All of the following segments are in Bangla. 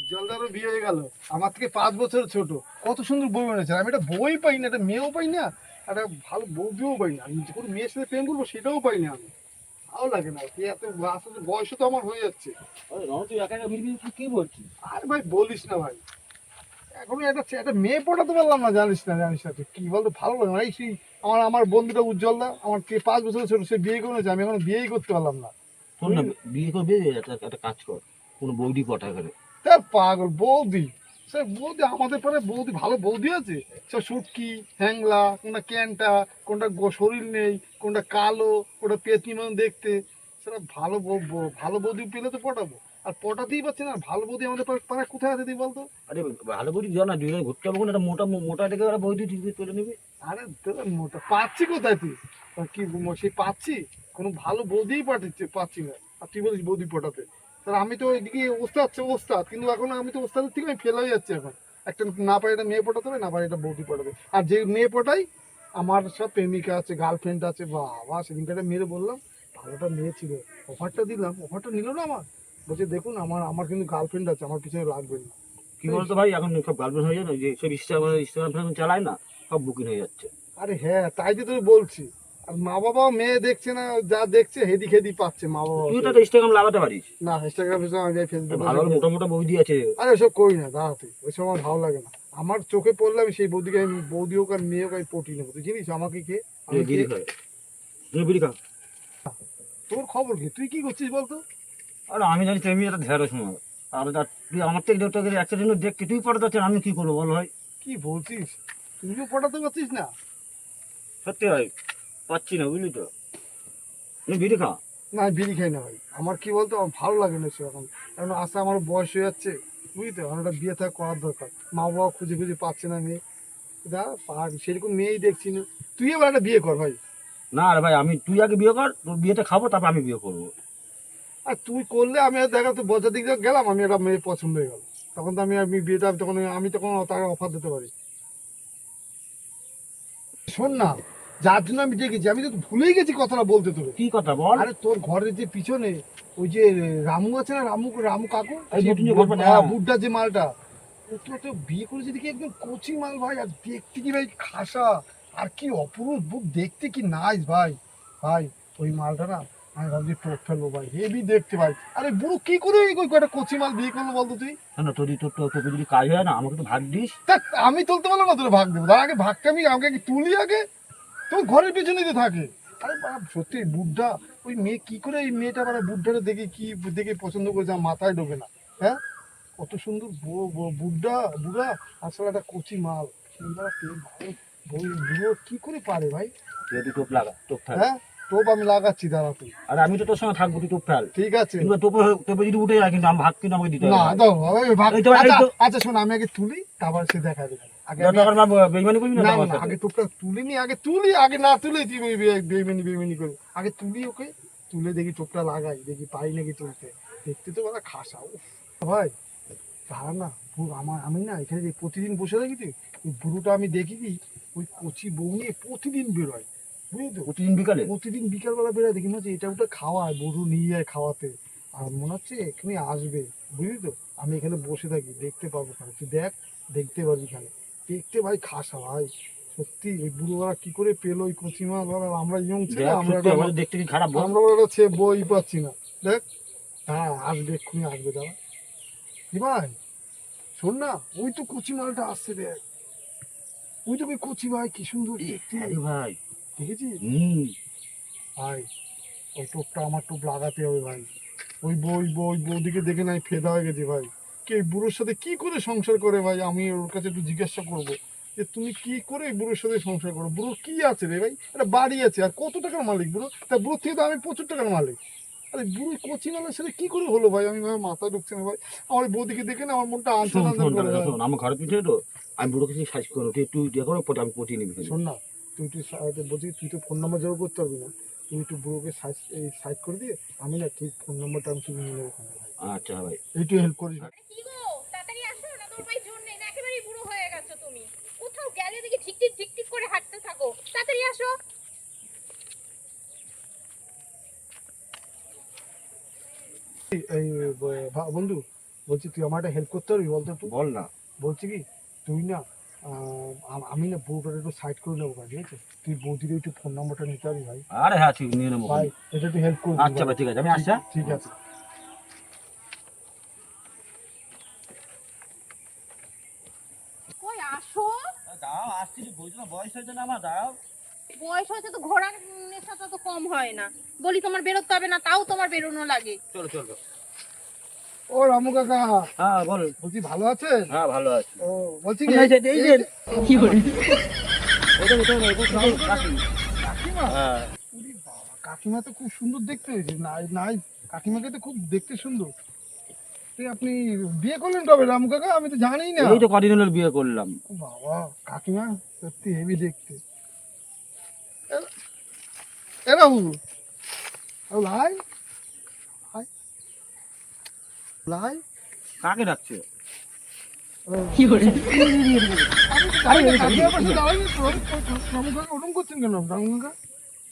উজ্জ্বলদারও বিয়ে হয়ে গেল, আমার থেকে 5 বছর ছোট। কত সুন্দর বই বানিয়েছে। আমি একটা বই পাই না, একটা মেয়েও পাই না, একটা ভালো বৌদিও পাই না। আমি যে কোনো মেয়ের সাথে প্রেম করবো সেটাও পাই না। আমি ভালো লাগে না, তুই এত আসলে বয়সও তো আমার হয়ে যাচ্ছে। আরে রণ, তুই একা একা বিড়বিড় কি বলছিস? আর ভাই বলিস না ভাই, এখনো একটা মেয়ে পটাতে পারলাম না। জানিস না তুই কি বলতো, ভালো লাগে না। এই সেই আমার বন্ধুটা উজ্জ্বলদা, আমার থেকে 5 বছর ছোট, সে বিয়ে করেছে, আমি এখনো বিয়েই করতে পারলাম না। শোন না, বিয়ে করবে একটা কাজ কর, কোনো বৌদি পটা করে। তার পাগল বৌদি, সে বৌদি আমাদের পরে বৌদি, ভালো বৌদি আছে। সে সুটকি হ্যাংলা, কোনটা ক্যানটা, কোনটা শরীর নেই, কোনটা কালো, কোনটা পেতনি মতন দেখতে। সেটা ভালো বৌদি পেলে তো পটাবো, আর পটাতেই পারছি না। ভালো বৌদি আমাদের পাড়ায় কোথায় আছে তুই বলতো? আরে ভালো বৌদি জানা, দুজনে ঘুরতে হবে, একটা মোটা মোটা দেখে ওরা বৌদি ঠিক করে নেবে। আরে তোরা মোটা পাচ্ছি কোথায় তুই? আর কি সেই পাচ্ছি, কোনো ভালো বৌদিই পাচ্ছি না। আর তুই বলিস বৌদি পটাতে। তাহলে আমি তো এদিকে ওস্তাদ, কিন্তু এখন আমি তো ওস্তাদের থেকে আমি ফেল হয়ে যাচ্ছি এখন। একটা না পারে একটা মেয়ে পটাতে হবে, না পারে একটা বৌদি পটাতে। আর যে মেয়ে পটাই, আমার সব প্রেমিকা আছে, গার্লফ্রেন্ড আছে। বাবা, সেদিনকে একটা মেয়েরে বললাম, ভালোটা মেয়ে ছিল, অফারটা দিলাম, অফারটা নিল না আমার। বলছে দেখুন আমার আমার কিন্তু গার্লফ্রেন্ড আছে, আমার পিছনে লাগবেন না। কি বলতো ভাই, এখন সব গার্লফ্রেন্ড হয়ে যায় না, যে সব ইনস্টাগ্রাম চালায় না, সব বুকিং হয়ে যাচ্ছে। আরে হ্যাঁ, তাই যে তোর বলছি। আর মা বাবা মেয়ে দেখছে না, যা দেখছে হেদি খেদি পাচ্ছে মা বাবা। তুই তো একটা ইনস্টাগ্রাম লাগাতে পারিস। না, ইনস্টাগ্রাম আমি যাই, ফেসবুক। ভালো ভালো মোটা মোটা বৌদি আছে। আরে ওসব করি না, দাঁড়া তুই, ওইসব আমার ভালো লাগে না। আমার চোখে পড়লে আমি সেই বৌদিকে, আমি বৌদি হোক আর মেয়ে হোক, আমি পটি নেবো। তুই জানিস আমাকে কে? আমি কে? বিড়ি খায়, তুই বিড়ি খা। তোর খবর কি? তুই কি করছিস বলতো? আর আমি জানি তুমি একটা ঢেঁড়স সময়, আর তুই আমার থেকে তোকে অ্যাক্সিডেন্ট দেখতে তুই পড়ে যাচ্ছেন, আমি কি করবো বল ভাই? কি বলছিস? তুইও পটাতে পারছিস না? সত্যি ভাই, পাচ্ছি না, বুঝলি তো। তুমি বিড়ি খা। না, আমি বিড়ি খাই না ভাই। আমার কি বলতো, আমার ভালো লাগে না সেরকম। কারণ আস্তে আমার বয়স হয়ে যাচ্ছে, বুঝলি তো। আমার একটা বিয়ে থাকা করার দরকার। মা বাবা খুঁজে খুঁজে পাচ্ছে না মেয়ে। দা পাক সেরকম মেয়েই দেখছি না। তুই এবার একটা বিয়ে কর ভাই। না রে ভাই, তুই আগে বিয়ে কর, তোর বিয়েটা খাবো, তারপর আমি বিয়ে করবো। আর তুই করলে আমি আর দেখা তো বছর দিকে গেলাম, আমি একটা মেয়ে পছন্দ হয়ে গেল, তখন তো আমি বিয়েটা তখন তাকে অফার দিতে পারি। শোন না, যার জন্য আমি ডেকেছি, আমি তো ভুলেই গেছি কথাটা বলতে তোকে। কি কথা বল? আরে তোর ঘরের যে পিছনে ওই যে রামু আছে না, রামু রামু কাকু, এই সেই নতুন যে ঘর বানায়, হ্যাঁ। বুড্ডা যে মালটা, ও তো বিয়ে করেছে দেখি একদম কচি মাল ভাই। আর দেখতে কি ভাই খাসা, আর কি অপরূপ বুক, দেখতে কি নাইস ভাই। ভাই ওই মালটা না, আমি ভাবছি টোপ ফেলবো ভাই, হেভি দেখতে ভাই। আরে বুড়ো কি করে ওই কয়টা কচি মাল বিয়ে করলো বলতো তুই? না, তোকে যদি কাজ হয় না, আমাকে তো ভাগ দিস। তা আমি তুলতে পারলাম না, তোর ভাগ দেবো? তার আগে ভাগটা আমি আমাকে আগে তুলি আগে, তোর ঘরের পেছনেই তো থাকে। আরে বাবা সত্যি বুদ্ধা, ওই মেয়ে কি করে, এই মেয়েটা মানে বুদ্ধটাকে দেখে কি দেখে পছন্দ করেছে, আমার মাথায় ঢোকে না। হ্যাঁ, কত সুন্দর বুদ্ধা বুড়া, আসলে একটা কচি মাল। সুন্দর বুড়ো কি করে পারে ভাই? তুই টোপ লাগা, টোপ ফেল। হ্যাঁ, টোপ আমি লাগাচ্ছি, দাঁড়া তুই। আর আমি তো তোর সঙ্গে থাকবো, তুই টোপ ফেল। ঠিক আছে। কিন্তু টোপে যদি উঠে যায়, কিন্তু আমি ভাগ কিন্তু আমাকে দিতে না হবে। দাও ওই ভাগ। এই তো, এই আচ্ছা তো। আচ্ছা, শোন, আমি আগে তুলি, তারপর সে দেখা দেবে। আগে দরকার না, বেইমানি করবি না না তো আমার না, সাথে। আগে টোপটা তুলিনি, আগে তুলি, আগে না তুলে তুই বেইমানি করবি। আগে তুলি ওকে, তুলে দেখি টোপটা লাগাই, দেখি পাই নাকি তুলতে। দেখতে তো বলা খাসা। উফ ভাই, দাঁড়া না, আমি না এখানে যে প্রতিদিন বসে থাকি, তুই ওই বুড়োটা আমি দেখি কি, ওই কচি বউ নিয়ে প্রতিদিন বেরোয়, বুঝলি তো। প্রতিদিন বিকালে? প্রতিদিন বিকালবেলা বেরোয়, দেখি মনে হচ্ছে এটা ওটা খাওয়ায়, বুড়ো নিয়ে যায় খাওয়াতে। আর মনে হচ্ছে এখানে আসবে, বুঝলি তো। আমি এখানে বসে থাকি, দেখতে পাবো খানে, তুই দেখ, দেখতে পারবি খানে। দেখতে ভাই খাসা ভাই। সত্যি ওই বুড়োরা কি করে পেলো ওই কচি মাছ, আমরা ইয়ং ছিল, দেখ, আমরা সত্যি আমাদের দেখতে কি খারাপ বল? আমরা একটা ছে বই পাচ্ছি না। দেখ, হ্যাঁ আসবে, এক্ষুনি আসবে, দাঁড়া। কি ভাই, শোন না, ওই তো কচি মালটা আসছে, দেখ। ওই তো ওই কচি ভাই, কি সুন্দর দেখতে, আরে ভাই, দেখেছিস হুম। ভাই? ওই টোপটা আমার টোপ লাগাতে হবে ভাই। ওই বৌদিকে দেখে নাই ফেদা হয়ে গেছে ভাই। কে এই বুড়োর সাথে কি করে সংসার করে ভাই? আমি ওর কাছে একটু জিজ্ঞাসা করবো যে তুমি কি করে এই বুড়োর সাথে সংসার করো। বুড়োর কি আছে রে ভাই? একটা বাড়ি আছে, আর কত টাকার মালিক বুড়ো? তা বুড়োর থেকে তো আমি প্রচুর টাকার মালিক। আরে বুড়ো কচি মালের সাথে কি করে হলো ভাই? আমি ভাই মাথায় ঢুকছে না ভাই। আমার এই বৌদিকে দেখে না আমার মনটা আনচান শোন আনচান শোন করে দাদা, ভাই। শোন, আমার ঘরের পিছনে তো, আমি বুড়োকে সাইজ করো, তুই ইয়ে করো, আমি পটিয়ে নিবি। শোন না, বলছি তুই তো ফোন নাম্বার জোগাড় করতে পারবি না। তুই একটু বুড়োকে সাইড করে দিয়ে, আমি না ঠিক ফোন নাম্বারটা আমি তুলে নিয়ে নেবো ওখানে ভাই। আচ্ছা ভাই। একটু হেল্প করিস ভাই। কি গো, তাড়াতাড়ি আসো না, তোর ভাই জোর নেই না, একেবারেই বুড়ো হয়ে গেছো তুমি। কোথাও গেলে দেখি ঝিকটিক ঝিকটিক করে হাঁটতে থাকো, তাড়াতাড়ি আসো। এই বন্ধু, বলছি তুই আমার একটা হেল্প করতে পারবি বলতো একটু? বল না। বলছি কি তুই না আমি না বউটার একটু সাইড করে নেবো ভাই, ঠিক আছে? তুই বৌদির একটু ফোন নাম্বারটা নিতে পারবি ভাই? আরে হ্যাঁ ঠিক নিয়ে নেবো। ভাই এটা একটু হেল্প করে আচ্ছা ভাই ঠিক আছে, আমি আসছি। ঠিক আছে। কই আসো, দাঁড়াও আসছি, বলছি না বয়স হয়েছে না আমার, দাঁড়াও। বয়স হয়েছে তো ঘোড়ার নেশাটা তো কম হয় না। বলি তোমার বেরোতে হবে না, তাও তোমার বেরোনো লাগে। চলো চলো। ও রামু কাকা, হ্যাঁ বল। বলছি ভালো আছেন? হ্যাঁ ভালো আছি। ও বলছি এই যে এই যে কি করে ওটা কাকি। কাকিমা? হ্যাঁ ওরে বাবা, কাকিমা তো খুব সুন্দর দেখতে হয়েছে। নাই নাই, কাকিমাকে তো খুব দেখতে সুন্দর। এই আপনি বিয়ে করলেন কবে রামু কাকা? আমি তো জানি না। এই তো কদিন হলো বিয়ে করলাম। ও বাবা, কাকিমা সত্যি হেভি দেখতে। এ রাহু, লাই লাই লাই কাকে ডাকছে? কি করে ওরকম করছেন কেন রামু কাকা?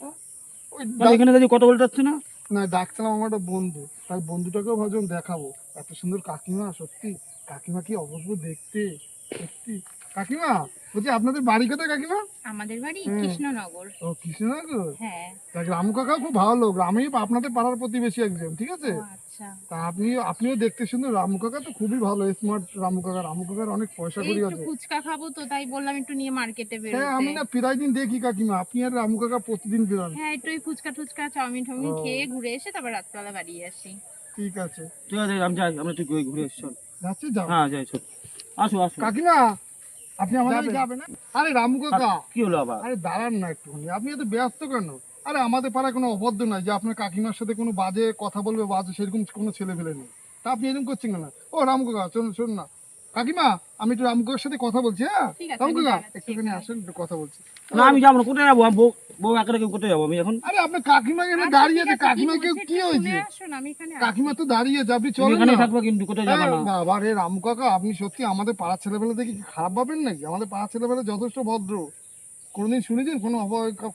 হ্যাঁ? ওই এখানে দাঁড়িয়ে কথা বলতে পারছি না। না, ডাকছিলাম আমার একটা বন্ধু, তাই বন্ধুটাকেও ভাবছিলাম দেখাবো। এত সুন্দর কাকিমা, সত্যি কাকিমা কি অপূর্ব দেখতে। সত্যি কাকিমা, বলছি আপনাদের বাড়ি কোথায় কাকিমা? আমাদের বাড়ি হুম। কৃষ্ণনগর। ও কৃষ্ণনগর। হ্যাঁ। তা রামু কাকা খুব ভালো লোক, আমি আপনাদের পাড়ার প্রতিবেশী একজন, ঠিক আছে? ও আচ্ছা। তা আপনিও দেখতে সুন্দর। রামু কাকা তো খুবই ভালো, স্মার্ট রামু কাকা। রামু কাকার অনেক পয়সা এই করি একটু আছে। ফুচকা খাবো তো, তাই বললাম একটু নিয়ে মার্কেটে হ্যাঁ, আমি বেরোতে। না প্রায় দিন দেখি কাকিমা, আপনি আর রামু কাকা প্রতিদিন বেরোন। হ্যাঁ, একটু ওই ফুচকা টুচকা চাউমিন টাউমিন ও। খেয়ে ঘুরে এসে তারপর রাত্রেবেলা বাড়ি আসি। ঠিক আছে, ঠিক আছে আমি যাই, আমরা ঠিক ঘুরে এসছি। যাচ্ছি, যাও। হ্যাঁ যাই, চল আসো আসো। কাকিমা, আপনি আমাদের যাবেন না? আরে রামু কাকা, কি হলো আবার? আরে দাঁড়ান না একটুখানি, আপনি এত ব্যস্ত কেন? আরে আমাদের পাড়ায় কোনো অভদ্র নাই যে আপনার কাকিমার সাথে কোনো বাজে কথা বলবে, বাজে সেরকম কোনো ছেলে ফেলে নেই। তা আপনি এরকম করছেন কেন? ও রামু কাকা, শোন না কাকিমা, আমি একটু রামু কাকার সাথে কথা বলছি। হ্যাঁ ঠিক আছে, রামু আমি কাকা, জানাচ্ছি একটুখানি এখানে। আসেন, একটু কথা বলছি। না আমি যাবো না, কোথায় যাবো? বউ বউ একা রেখে কোথায় যাবো আমি এখন? আরে আপনার কাকিমা এখানে আচ্ছা, দাঁড়িয়ে ঠিক আছে, আছে, কাকিমা কি কেউ বলছে কি একটু হয়েছে? শুনে আসুন, আমি এখানে আছি। কাকিমা তো দাঁড়িয়ে আছে, আপনি তুমি চলেন এখানেই না। থাকবো কিন্তু কোথায় যাবো না। বাবা রে রামু কাকা, আপনি সত্যি আমাদের পাড়ার ছেলেবেলা দেখে কি খারাপ ভাবেন নাকি? আমাদের পাড়ার ছেলেবেলা যথেষ্ট ভদ্র। কোনোদিন শুনেছেন কোনো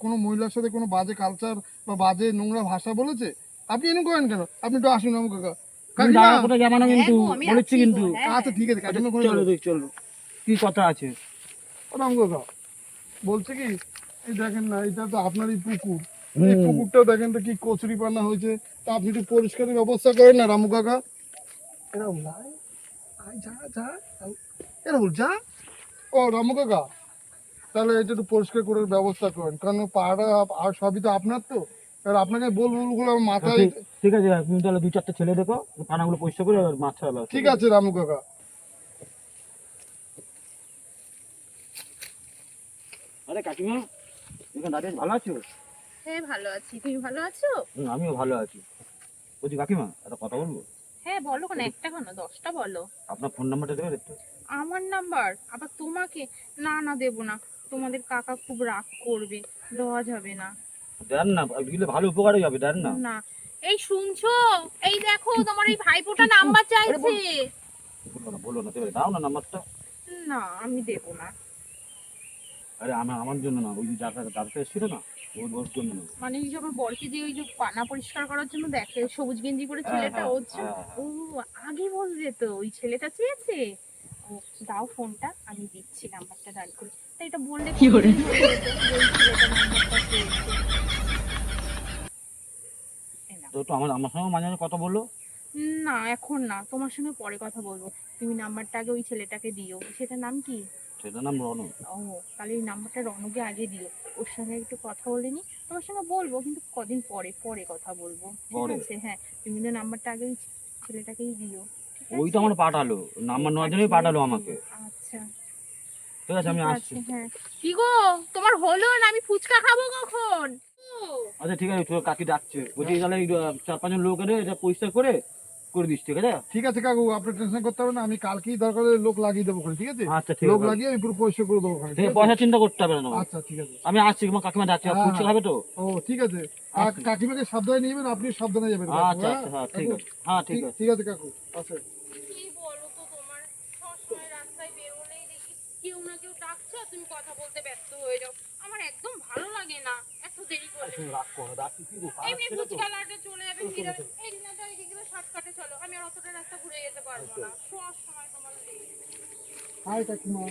কোনো মহিলার সাথে কোনো বাজে কালচার বা বাজে নোংরা ভাষা বলেছে? আপনি এরকম করেন কেন? আপনি একটু আসুন রামু কাকা। তুমি কাকিমা, দাঁড়া, কোথায় যাবো না কিন্তু, হ্যাঁ গো, আমি বলেছি আছি কিন্তু। গো, হ্যাঁ, আচ্ছা ঠিক আছে কাকিমা, কোনো চলো দেখ চলো, কি কথা আছে? ও রামু কাকা, বলছে কি, এই দেখেন না, এটা তো আপনারই পুকুর। এই পুকুরটাও দেখেন তো কি কচুরি পানা হয়েছে। তা আপনি একটু পরিষ্কারের ব্যবস্থা করেন না রামু কাকা। এরা উলাই, আয় যা যা, এরা যা। ও রামু কাকা, তাহলে এটা একটু পরিষ্কার করে ব্যবস্থা করেন, কারণ পাড়া আর সবই তো আপনার তো। এবার আপনাকে বলবো বলে আমার মাথায়। ঠিক আছে তুমি তাহলে দু চারটে ছেলে দেখো, পানাগুলো পরিষ্কার করে আর মাছ ছাড়া। ঠিক আছে রামু কাকা। আরে কাকিমা, এখানে দাঁড়িয়ে ভালো আছো? হ্যাঁ ভালো আছি, তুমি ভালো আছো? আমিও ভালো আছি। বলছি কাকিমা একটা কথা বলবো? হ্যাঁ বলো, কেন একটা কেন 10টা বলো। আপনার ফোন নাম্বারটা দেবে একটু? আমার নাম্বার আবার তোমাকে? না না, দেবো না, তোমাদের কাকা খুব রাগ করবে, দেওয়া যাবে না। দেন না, দিলে ভালো উপকারই হবে, দেন না। না, এই শুনছো, এই দেখো তোমার এই ভাইপোটা নাম্বার চাইছে। বলো না দেবে, দাও না নাম্বারটা। না আমি দেবো না। আরে আমার জন্য না, ওই যে যার এসেছিল না, ওর জন্য না। মানে ওই যে আমার বরকে যে ওই যে পানা পরিষ্কার করার জন্য দেখে সবুজ গেঞ্জি পরে ছেলেটা, হ্যাঁ, ও হ্যাঁ, ও আগে বলবে তো, ওই ছেলেটা চেয়েছে। ও, দাও ফোনটা, আমি দিচ্ছি নাম্বারটা ডায়াল করে। তাই এটা বললে কি করে তো তো আমার সঙ্গে মাঝে মাঝে কথা বললো। না এখন না, তোমার সঙ্গে পরে কথা বলবো। তুমি নাম্বারটা আগে ওই ছেলেটাকে দিও। সেটার নাম কি? সেটার নাম রনু। ও, তাহলে এই নাম্বারটা রনকে আগে দিও। ওর সঙ্গে একটু কথা বলে নি, তোমার সঙ্গে বলবো কিন্তু কদিন পরে পরে কথা বলবো, ঠিক পরে? আছে? হ্যাঁ, তুমি কিন্তু নাম্বারটা আগে ওই ছেলেটাকেই দিও, ঠিক ওই তো আছে? আমার পাঠালো, নাম্বার নেওয়ার জন্যই পাঠালো আমাকে। আচ্ছা ঠিক আছে আমি ঠিক আসছি। আছে, হ্যাঁ। কি গো, তোমার হলো না? আমি ফুচকা খাবো কখন? আচ্ছা ঠিক আছে, তোর কাকি ডাকছে, বলছি তাহলে এই 4-5 জন লোক এনে এটা পরিষ্কার করে দিস, ঠিক আছে? ঠিক আছে কাকু, আপনি টেনশন করতে হবে না, আমি কালকেই দরকার হলে লোক লাগিয়ে দেবো ওখানে, ঠিক আছে? আচ্ছা ঠিক লোক আছে, লাগিয়ে আমি পুরো পরিষ্কার করে দেবো ওখানে, ঠিক ঠিক আছে, আছে? পয়সা চিন্তা করতে হবে না। আচ্ছা ঠিক আছে। আমি আসছি, আমার কাকিমা ডাকছে, হ্যাঁ, ফুচকা খাবে তো? ও ঠিক আছে। আর আচ্ছা। কাকিমাকে সাবধানে নিয়ে যাবেন, আপনি সাবধানে যাবেন কাকু, আচ্ছা হ্যাঁ? আচ্ছা, হ্যাঁ ঠিক কাকু, আছে, হ্যাঁ ঠিক আছে। ঠিক আছে কাকু, আচ্ছা। কি বলো তো, তোমার সবসময় রাস্তায় বেরোলেই দেখি কেউ না কেউ ডাকছে আর তুমি কথা বলতে ব্যস্ত হয়ে যাও। আমার একদম ভালো লাগে না এত দেরি করে। রাগ করো না, ডাকছি কি গো, এমনি ফুচকা লাটে চলে যাবে, ফিরে এই না, এই দিকে শর্টকাটে চলো, আমি আর অতটা রাস্তা ঘুরে ঘুরে যেতে পারবো না, সব সময় তোমার লেট। হাই কাকিমা।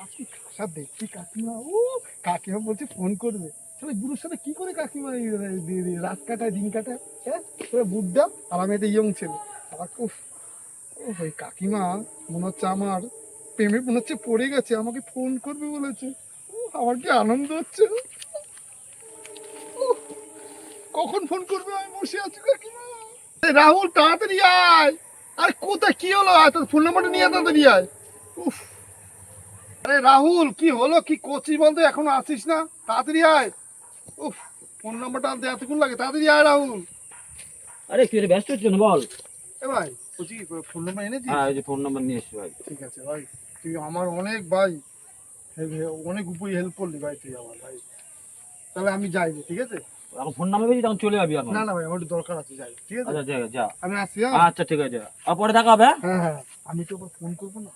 আজকে খাসা দেখছি কাকিমা, ও কাকিমা বলছে ফোন করবে। তাহলে বুড়োর সাথে কি করে কাকিমা রাত কাটায় দিন কাটায়, হ্যাঁ তোরা বুদ্ধা আর আমি একটা ইয়ং ছেলে। আবার উফ, ও ভাই কাকিমা মনে হচ্ছে আমার প্রেমে মনে হচ্ছে পড়ে গেছে, আমাকে ফোন করবে বলেছে। আমার কি আনন্দ হচ্ছে। উফ, কখন ফোন করবে আমি বসে আছি কাকিমা। রাহুল তাড়াতাড়ি আয়। আরে কোথায় কি হলো, তোর ফোন নাম্বারটা নিয়ে তাড়াতাড়ি আয়। উফ, আরে রাহুল কি হলো, কি করছিস বলতো, এখনো আসিস না, তাড়াতাড়ি আয়। উফ, ফোন নাম্বারটা আনতে এতক্ষণ লাগে, তাড়াতাড়ি আয় রাহুল। আরে কি রে, ব্যস্ত হচ্ছে না বল? এ ভাই বলছি কি ফোন নাম্বার এনেছিস? হ্যাঁ, এই যে ফোন নাম্বার নিয়ে এসছি ভাই। ঠিক আছে ভাই, তুই আমার অনেক ভাই অনেক উপরে হেল্প করলি ভাই, তুই আমার ভাই। তাহলে আমি যাই রে, ঠিক আছে? এখন ফোন নাম্বার পেয়েছি, তখন চলে যাবি এখন। না না ভাই, আমার একটু দরকার আছে, যাই, ঠিক আছে? আচ্ছা, যা যা। আমি আসছি। হ্যাঁ আচ্ছা ঠিক আছে, আর পরে দেখা হবে। হ্যাঁ হ্যাঁ, আমি তো আবার ফোন করবো না।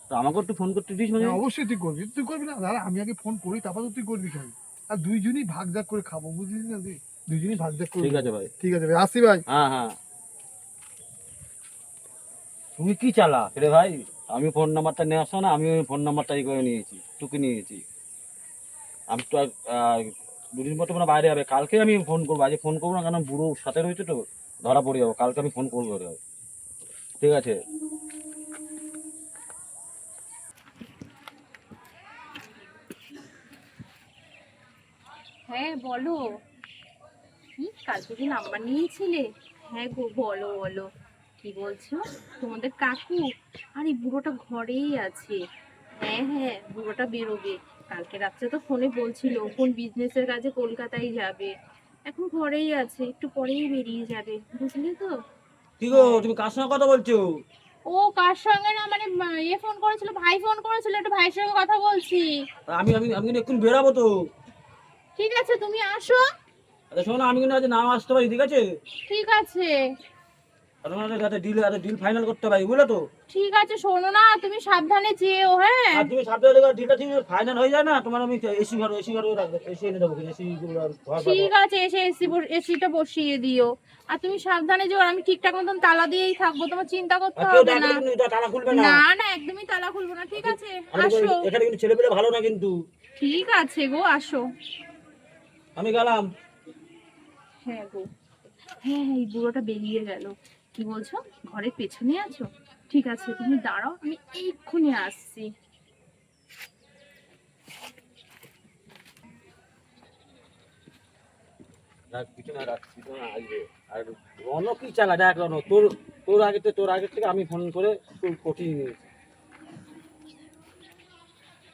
তো আমাকে একটু ফোন করতে দিস মানে। হ্যাঁ, অবশ্যই তুই করবি, তুই করবি না দাদা, আমি আগে ফোন করি তারপর তো তুই করবি কেন? আর দুইজনই ভাগ ভাগ করে খাবো, বুঝলিস না তুই? দুইজনই ভাগ ভাগ করে। ঠিক আছে ভাই। ঠিক আছে ভাই, আসি ভাই। হ্যাঁ হ্যাঁ। তুমি কি চালা রে ভাই? আমি ফোন নাম্বারটা নিয়ে আসো না, আমি ওই ফোন নাম্বারটাই করে নিয়েছি, টুকে নিয়েছি। আমি তো দুদিন পর তো মানে বাইরে যাবে, কালকে আমি ফোন করবো, আজ ফোন করবো না, কারণ বুড়ো সাথে রয়েছে তো, ধরা পড়ে যাবো। কালকে আমি ফোন করবো রে ভাই। ঠিক আছে। হ্যাঁ বলো, কি কালকে কি নাম্বার নিয়েছিলে? হ্যাঁ গো, বলো বলো, কি বলছো? তোমাদের কাকু? আরে বুড়োটা ঘরেই আছে। হ্যাঁ হ্যাঁ, বুড়োটা বেরোবে কালকে রাত্রে, তো ফোনে বলছিল কোন বিজনেসের কাজে কলকাতায় যাবে। এখন ঘরেই আছে, একটু পরেই বেরিয়ে যাবে, বুঝলে তো? কি গো, তুমি কার সঙ্গে কথা বলছো? ও কার সঙ্গে না, মানে ফোন করেছিল, ভাই ফোন করেছিল, একটু ভাইয়ের সঙ্গে কথা বলছি। আমি আমি আমি কিন্তু এক্ষুনি বেরাবো তো। ঠিক আছে, তুমি আসো। আচ্ছা শোনো, আমি কিন্তু আজ নাও আসতে পারি, ঠিক আছে? ঠিক আছে। আর তোমাদের কাছে ডিল ফাইনাল করতে পারি, বুঝলে তো? ঠিক আছে, শোনো না, তুমি সাবধানে যেও, হ্যাঁ? আর তুমি সাথে ডিলটা যদি ফাইনাল হয়ে যায় না, তোমার আমি এসি ঘর রাখবো, এসি এনে দেবো, এসি ঘর ঠিক আছে, এসে এসিটা বসিয়ে দিও। আর তুমি সাবধানে যেও, আর আমি ঠিকঠাক মতন তালা দিয়েই থাকবো, তোমার চিন্তা করতে আর কেউ হবে না। ডাকলে কিন্তু তালা খুলবে না। না না, একদমই তালা খুলবো না, ঠিক আছে? আসো। এখানে কিন্তু ছেলে পেলে ভালো না কিন্তু। ঠিক আছে গো, আসো। আমি গেলাম। হ্যাঁ গো, হ্যাঁ হ্যাঁ, এই বুড়োটা বেরিয়ে গেল। কি বলছো, ঘরের পেছনে আছো? ঠিক আছে, তুমি দাঁড়াও, আমি এক্ষুনি আসছি। আর রনো কি চালা দেখ, রনো তোর আগে থেকে আমি ফোন করে তোর পটিয়ে নিয়েছি।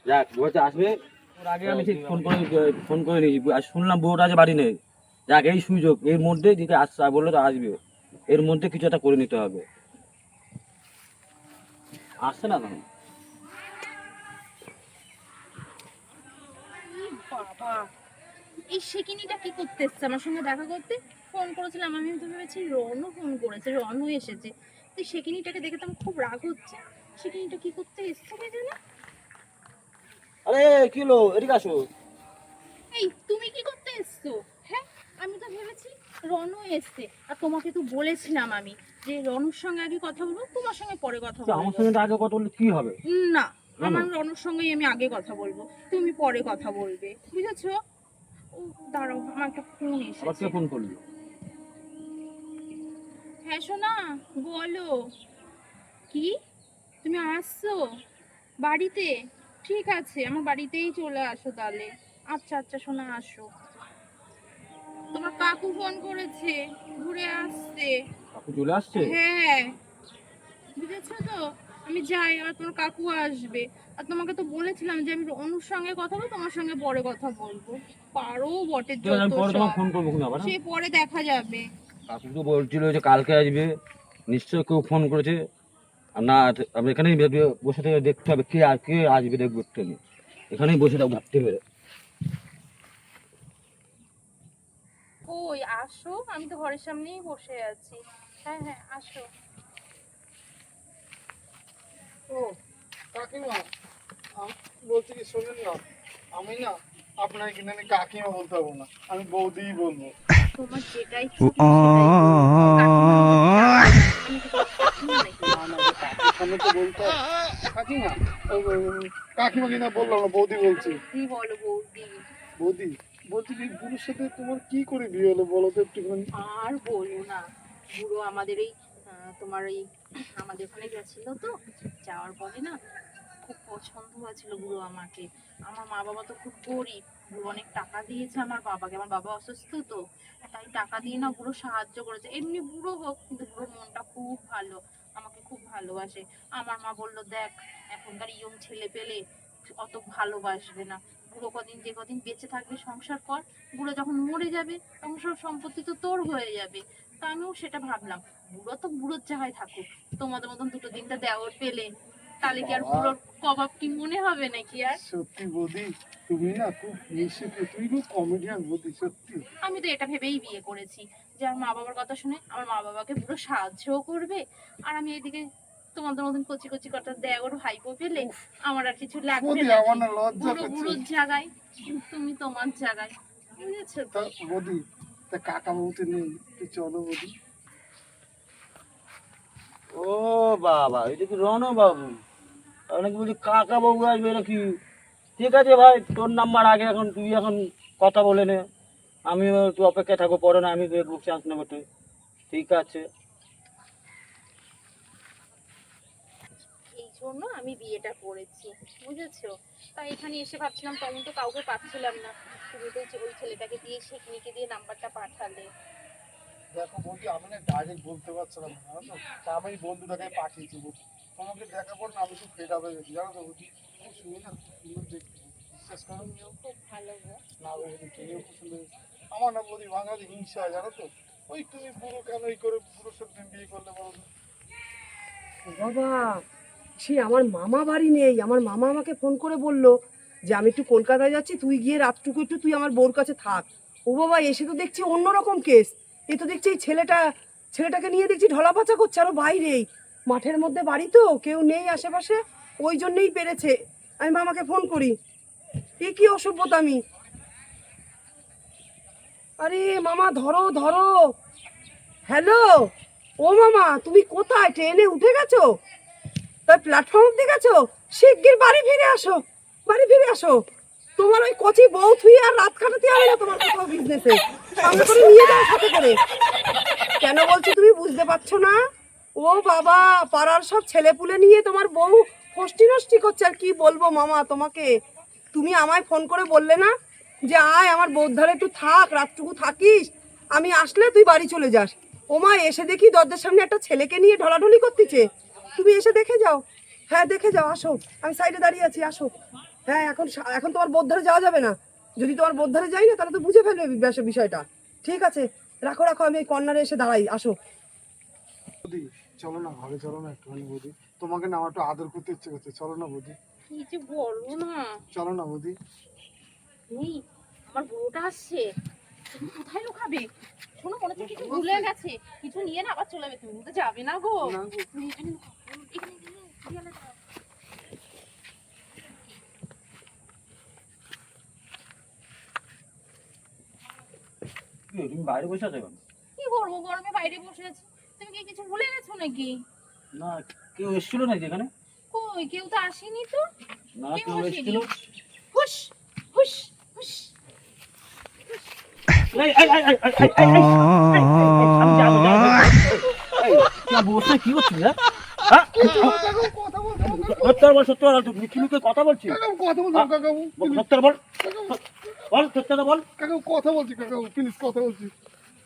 যাক, বলছে আসবে, তোর আগে আমি ঠিক ফোন করে নিয়েছি। আর শুনলাম বউটা আজ বাড়ি নেই। যাক, এই সুযোগ, এর মধ্যে যদি আসছে, বললো তো আসবে, এর মধ্যে কিছু একটা করে নিতে হবে। আসছে না কেন? ই বাবা, এই শিকিনিটা কি করতে এসছে আমার সঙ্গে দেখা করতে? ফোন করেছিলাম, আমি তো ভেবেছি রনও ফোন করেছে, রনও এসেছে। তো এই শিকিনিটাকে দেখে তো আমার খুব রাগ হচ্ছে। শিকিনিটা কি করতে এসছে কে জানে? আরে কি হলো, এদিকে আসো। এই তুমি কি করতে এসছো? হ্যাঁ, আমি তো ভেবেছি রনও এসছে। আর তোমাকে তো বলেছিলাম আমি যে রনুর সঙ্গে আগে কথা বলবো, তোমার সঙ্গে পরে কথা তো আমার বলবো। সঙ্গে তো আগে কথা বললে কি হবে? না, কেন? আমার রনুর সঙ্গেই আমি আগে কথা বলবো, তুমি পরে কথা বলবে, বুঝেছো? ও দাঁড়াও, আমার একটা ফোন আবার এসেছে। কে ফোন করলো? হ্যাঁ সোনা, বলো। কি, তুমি আসছো বাড়িতে? ঠিক আছে, আমার বাড়িতেই চলে আসো তাহলে। আচ্ছা আচ্ছা সোনা, আসো। তোমার কাকু ফোন করেছে, ঘুরে আসছে। কাকু চলে আসছে? হ্যাঁ, বুঝেছো তো? আমি যাই, আর তোমার কাকু আসবে। আর তোমাকে তো বলেছিলাম যে আমি অনুর সঙ্গে কথা বলবো, তোমার সঙ্গে পরে কথা বলবো। পারো বটে ঠিক আছে, যত আমি পরে তোমাকে সব। ফোন করবো কিন্তু আবার, সে হ্যাঁ? পরে দেখা যাবে। কাকু তো বলছিল যে কালকে আসবে, নিশ্চয় কেউ ফোন করেছে। আর না, আমি এখানেই বসে থেকে দেখতে হবে কে আসবে, দেখবো একটু আমি। এখানেই বসে থাকবো ভাবতে পেরে। কই আসো, আমি তো ঘরের সামনেই বসে আছি। হ্যাঁ হ্যাঁ, আসো। ও কাকিমা, বলছি কি শোনেন না, আমি না আপনাকে কিন্তু আমি কাকিমা বলতে পারবো না, আমি বৌদিই বলবো। তোমার যেটাই ইচ্ছে তুমি সেটাই বলো। কাকিমা নাকি? না না, যে কাকির সামনে তো বলতে হয়। কাকিমা, কাকিমা কিনা বললাম না, বৌদি বলছি। কি বলো বৌদি? বৌদি বলছি কি, বুড়োর সাথে তোমার কি করে বিয়ে হলো বলো তো একটুখানি। আর বলো না, বুড়ো আমাদের এই তোমার এই আমাদের ওখানে গেছিল তো, যাওয়ার পরে না খুব পছন্দ হয়েছিল বুড়ো আমাকে। আমার মা বাবা তো খুব গরিব, বুড়ো অনেক টাকা দিয়েছে আমার বাবাকে, আমার বাবা অসুস্থ তো, তাই টাকা দিয়ে না বুড়ো সাহায্য করেছে। এমনি বুড়ো হোক, কিন্তু বুড়োর মনটা খুব ভালো, আমাকে খুব ভালোবাসে। আমার মা বললো দেখ, এখনকার ইয়ং ছেলে পেলে অত ভালোবাসবে না, বুড়ো কদিন যে কদিন বেঁচে থাকবে সংসার কর, বুড়ো যখন মরে যাবে তখন সব সম্পত্তি তো তোর হয়ে যাবে। তা আমিও সেটা ভাবলাম, বুড়ো তো বুড়োর জায়গায় থাকুক, তোমাদের মতন দুটো দিনটা দেওয়ার পেলে তাহলে কি আর বুড়োর কবাব কি মনে হবে নাকি আর? সত্যি বৌদি, তুমি না খুব মিশুকে, তুমি খুব কমেডিয়ান বৌদি, সত্যি। আমি তো এটা ভেবেই বিয়ে করেছি যে আমার মা বাবার কথা শুনে আমার মা বাবাকে পুরো সাহায্যও করবে, আর আমি এদিকে তোমাদের মতন কচি কচি কটা দেওর ভাইপো পেলে আমার আর কিছু লাগবে বৌদি না। আমার না লজ্জা বুড়ো করছে। বুড়োর জায়গায়, তুমি তোমার জায়গায়, বুঝেছো তা তো? বৌদি, তা কাকা বাবুতে নেই, তুই চলো বৌদি। ও বাবা, এটা কি রণ বাবু? অনেকে বলছি কাকা বাবু আসবে নাকি? ঠিক আছে ভাই, তোর নাম্বার আগে, এখন তুই এখন কথা বলে নে, আমি একটু অপেক্ষায় থাকবো, পরে না আমি বুক চান্স নেবো তুই। ঠিক আছে। এই জন্য আমি বিয়েটা করেছি, বুঝেছো? তাই এখানে এসে ভাবছিলাম, তখন তো কাউকে পাচ্ছিলাম না, তুমি তো ওই ছেলেটাকে দিয়ে শিখনিকে দিয়ে নাম্বারটা পাঠালে। দেখো বৌদি, আমি না ডাইরেক্ট বলতে পারছিলাম না, জানো তো, তা আমি বন্ধুটাকে পাঠিয়েছি বৌদি। তোমাকে দেখার পর না আমি খুব ফেড আপ হয়ে গেছি, জানো তো বৌদি। খুব শুনি না, খুব সুন্দর দেখতে, বিশ্বাস করো। তুমিও খুব ভালো গো। না বৌদি, তুমিও খুব সুন্দর। আমার না বৌদি বাঙালি হিংসা হয়, জানো তো। ওই তুমি বুড়ো কেন এই করে বুড়োর সাথে তুমি বিয়ে করলে বলো তো? বাবা, সে আমার মামা বাড়ি নেই, আমার মামা আমাকে ফোন করে বলল যে আমি একটু কলকাতায় যাচ্ছি, তুই গিয়ে রাতটুকু একটু তুই আমার বউর কাছে থাক। ও বাবা, এসে তো দেখছি অন্যরকম কেস। এ তো দেখছি এই ছেলেটাকে নিয়ে দেখছি ঢলাপাচা করছে আরো বাইরেই, মাঠের মধ্যে বাড়ি তো, কেউ নেই আশেপাশে, ওই জন্যই পেরেছে। আমি মামাকে ফোন করি, এ কি অসভ্যতামি! আরে মামা, ধরো ধরো। হ্যালো, ও মামা, তুমি কোথায়? ট্রেনে উঠে গেছো? তাই প্ল্যাটফর্ম অব্দি গেছো? শিগগির বাড়ি ফিরে আসো, বাড়ি ফিরে আসো। তোমার ওই কচি বউ থুই আর রাত কাটাতে হবে না তোমার কোথাও বিজনেসে, সঙ্গে করে নিয়ে যাও সাথে করে। কেন বলছি তুমি বুঝতে পারছো না? ও বাবা, পাড়ার সব ছেলেপুলে নিয়ে তোমার বউ ফষ্টি নষ্টি করছে। আর কি বলবো মামা তোমাকে, তুমি আমায় ফোন করে বললে না যে আয় আমার বউর ধারে একটু থাক, রাতটুকু থাকিস, আমি আসলে তুই বাড়ি চলে যাস। ও মা, এসে দেখি দরজার সামনে একটা ছেলেকে নিয়ে ঢলাঢলি করতেছে। তুমি এসে দেখে যাও। হ্যাঁ দেখে যাও, আসো, আমি সাইডে দাঁড়িয়ে আছি, আসো। হ্যাঁ, এখন তোমার বোধ ধারে যাওয়া যাবে না। যদি তোমার বোধ ধারে যাই না তাহলে তো বুঝে ফেলবে বিষয়টা। ঠিক আছে, রাখো রাখো, আমি এই কর্নারে এসে দাঁড়াই, আসো। বৌদি চলো না, ঘরে চলো না একটুখানি বৌদি, তোমাকে না আমার একটু আদর করতে ইচ্ছে করছে, চলো না বৌদি। কি যে বলো না, চলো না বৌদি। এই আমার বুড়োটা আসছে, তুমি কোথায় লুকাবে? শোনো, মনে হচ্ছে কিছু ভুলে গেছে, কিছু নিয়ে না আবার চলে যাবে, তুমি তো যাবে না গো। না গো। তুমি এখানে লুকাও, এখানে দেয়ালে দাও। কি, তুমি বাইরে বসে আছো কেন? কি করবো, গরমে বাইরে বসে আছি। তুমি কি কিছু ভুলে গেছো নাকি? না, কেউ এসেছিল নাকি এখানে? কই, কেউ তো আসেনি তো। না, কেউ কেউ আসেনি। এসেছিল? হুশ হুশ হুশ। এই, এই, এই, এই, এই, এই, এই, এই, আমি যাবো, যাবো, এই, তুই আমার বউর সাথে কি করছিস রে? হ্যাঁ? কথা বলছো সত্যি বল, সত্যি বল, তুই মিথ্যে মিথ্যে কথা বলছিস? কথা বলছো কাকাবু, সত্যি বল, বল, সত্যি বল। কাকাবু কথা বলছি, কাকাবু প্লিজ কথা বলছি।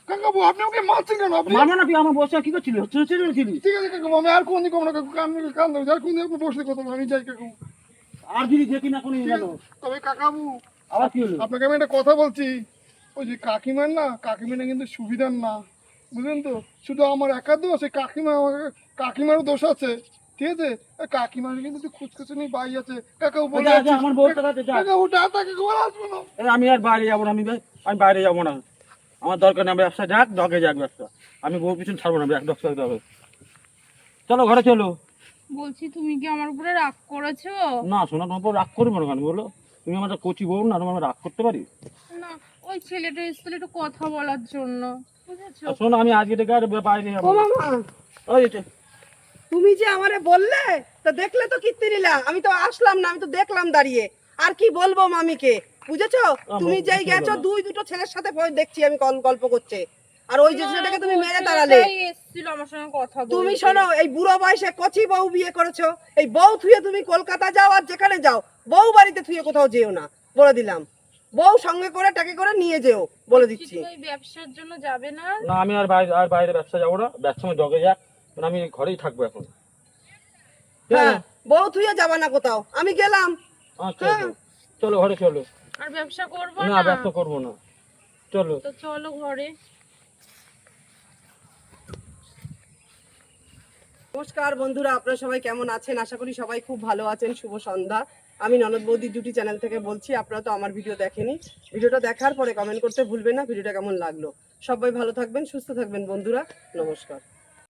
কাকাবু আপনি ওকে মারছেন কেন? আপনি মারবো না, তুই আমার বউর সাথে কি করছিলি? হচ্ছে ছিলি? ঠিক আছে কাকাবু, আমি আর কোনদিন কখনো কাকু কান দেবো, আর কোনদিন আপনি বসে কথা বলবো, আমি যাই কাকাবু। আর যদি দেখি না কোনো গেল, তবে কাকাবু আবার কি হলো? আপনাকে আমি একটা কথা বলছি, ওই যে কাকিমার না, কাকিমাটা কিন্তু সুবিধার না, বুঝলেন তো। শুধু আমার একা দোষ, এই কাকিমারও দোষ আছে, ঠিক আছে। কাকিমার কিন্তু একটু খুচখুচুনি বাই আছে, কাকাবু বলে যা, যা, আমার বউর কাছে যা। কাকাবু টাটা, কাকাবু আর আসবো না। এই, আমি আর বাইরে যাবো না, আমি বাইরে যাবো না, আমার দরকার নেই, ব্যবসা যাক, দগে যাক ব্যবসা, আমি বউর পিছন ছাড়বো না, ব্যবসা করতে হবে। চলো ঘরে চলো। বলছি, তুমি কি আমার উপরে রাগ করেছো? না শোনা, তোমার উপর রাগ করবো না কেন বলো? তুমি আমার একটা কচি বউ না, তুমি আমার রাগ করতে পারি? না, ওই ছেলেটা এসেছিল একটু কথা বলার জন্য, বুঝেছো? আর শোনো, আমি আজকে থেকে আর বাইরে ও যাবো না। মামা, ওই যে, তুমি যে আমারে বললে, তো দেখলে তো কীর্তিলীলা, আমি তো আসলাম না, আমি তো দেখলাম দাঁড়িয়ে। আর কি বলবো মামিকে, বুঝেছো? তুমি যেই কিছু গেছো বলো না। দুটো ছেলের সাথে দেখছি আমি গল্প করছে, আর ওই যে না, ছেলেটাকে তুমি ওই মেরে তাড়ালে। ছেলেটাই এসেছিল আমার সঙ্গে কথা বলতে। তুমি শোনো, এই বুড়ো বয়সে কচি বউ বিয়ে করেছো, এই বউ থুয়ে তুমি কলকাতা যাও আর যেখানে যাও, বউ বাড়িতে থুয়ে কোথাও যেও না, বলে দিলাম। বউ সঙ্গে করে টাকে করে নিয়ে যেও, বলে দিচ্ছি। ওই ব্যবসার জন্য যাবে না? না আমি আর বাইরে ব্যবসা যাবো না, ব্যবসা আমার জগে যাক, কারণ আমি ঘরেই থাকবো এখন। ঠিক হ্যাঁ, আছে? বউ থুয়ে যাবা না কোথাও, আমি গেলাম। আচ্ছা হ্যাঁ। চলো, চলো ঘরে চলো। আর ব্যবসা করবো না না? ব্যবসা করবো না, চলো। তো চলো ঘরে। নমস্কার বন্ধুরা, আপনারা সবাই কেমন আছেন? আশা করি সবাই খুব ভালো আছেন। শুভ সন্ধ্যা। আমি ননদ বৌদি জুটি চ্যানেল থেকে বলছি। আপনারা তো আমার ভিডিও দেখেনি, ভিডিওটা দেখার পরে কমেন্ট করতে ভুলবেন না ভিডিওটা কেমন লাগলো। সবাই ভালো থাকবেন, সুস্থ থাকবেন বন্ধুরা। নমস্কার।